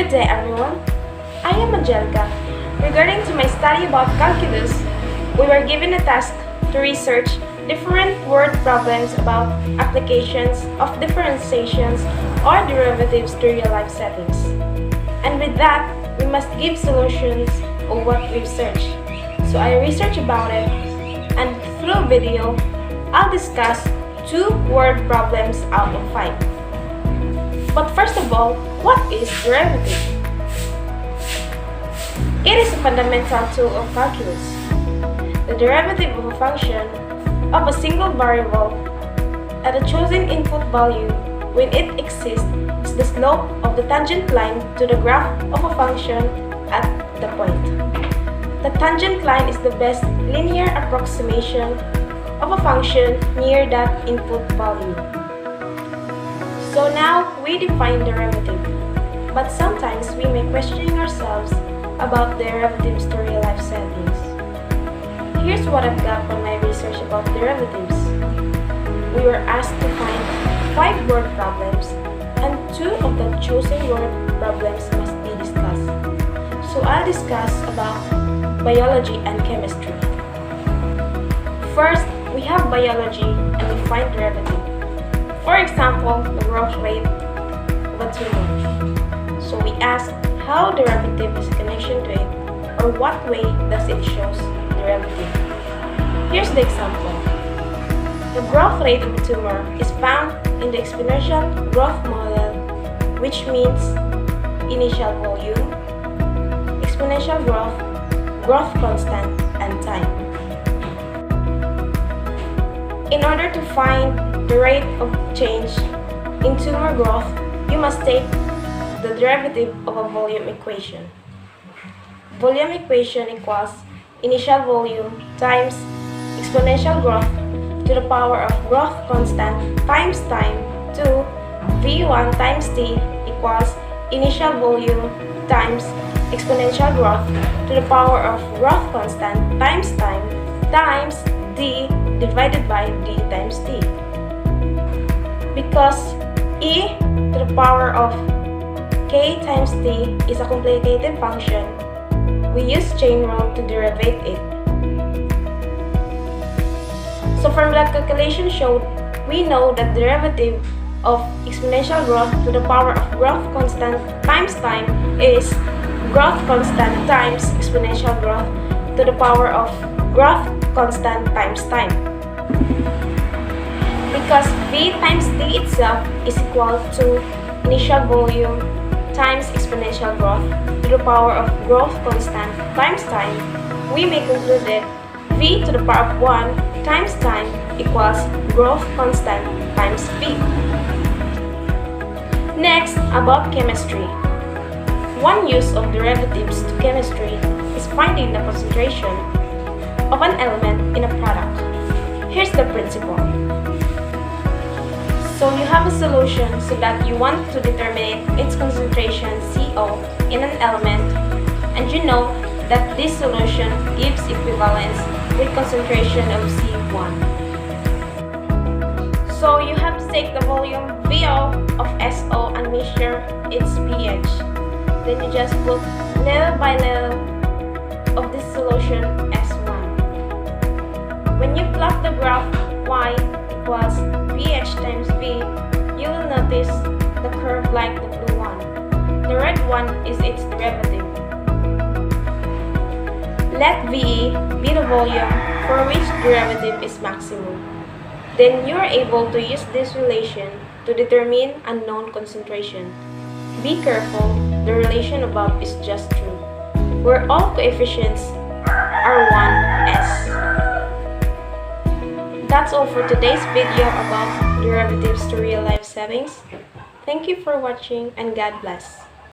Good day everyone, I am Angelica. Regarding to my study about calculus, we were given a task to research different word problems about applications of differentiations or derivatives to real-life settings. And with that, we must give solutions of what we've searched. So I researched about it, and through video, I'll discuss 2 word problems out of 5. But first of all, what is derivative? It is a fundamental tool of calculus. The derivative of a function of a single variable at a chosen input value when it exists is the slope of the tangent line to the graph of a function at the point. The tangent line is the best linear approximation of a function near that input value. So now we define derivative, but sometimes we may question ourselves about derivatives to real-life settings. Here's what I've got from my research about derivatives. We were asked to find 5 word problems, and 2 of the chosen word problems must be discussed. So I'll discuss about biology and chemistry. First, we have biology and we find derivative. For example, the growth rate of a tumor. So we ask how derivative is a connection to it, or what way does it show derivative. Here's the example. The growth rate of a tumor is found in the exponential growth model, which means initial volume, exponential growth constant, and time. In order to find the rate of change in tumor growth, you must take the derivative of a volume equation. Volume equation equals initial volume times exponential growth to the power of growth constant times time to V1 times T equals initial volume times exponential growth to the power of growth constant times time times D divided by D times T. Because e to the power of k times t is a complicated function, we use chain rule to derive it. So formula calculation showed we know that the derivative of exponential growth to the power of growth constant times time is growth constant times exponential growth to the power of growth constant times time. Because V times T itself is equal to initial volume times exponential growth to the power of growth constant times time, we may conclude that V to the power of 1 times time equals growth constant times V. Next, about chemistry. One use of derivatives to chemistry is finding the concentration of an element in a product. Here's the principle. So you have a solution so that you want to determine its concentration CO in an element, and you know that this solution gives equivalence with concentration of C1. So you have to take the volume VO of SO and measure its pH. Then you just put little by little of this solution S1. When you plot the graph Y equals pH times V, you will notice the curve like the blue one. The red one is its derivative. Let VE be the volume for which derivative is maximum. Then you are able to use this relation to determine unknown concentration. Be careful, the relation above is just true, where all coefficients are 1s. That's all for today's video about derivatives to real-life settings. Thank you for watching and God bless.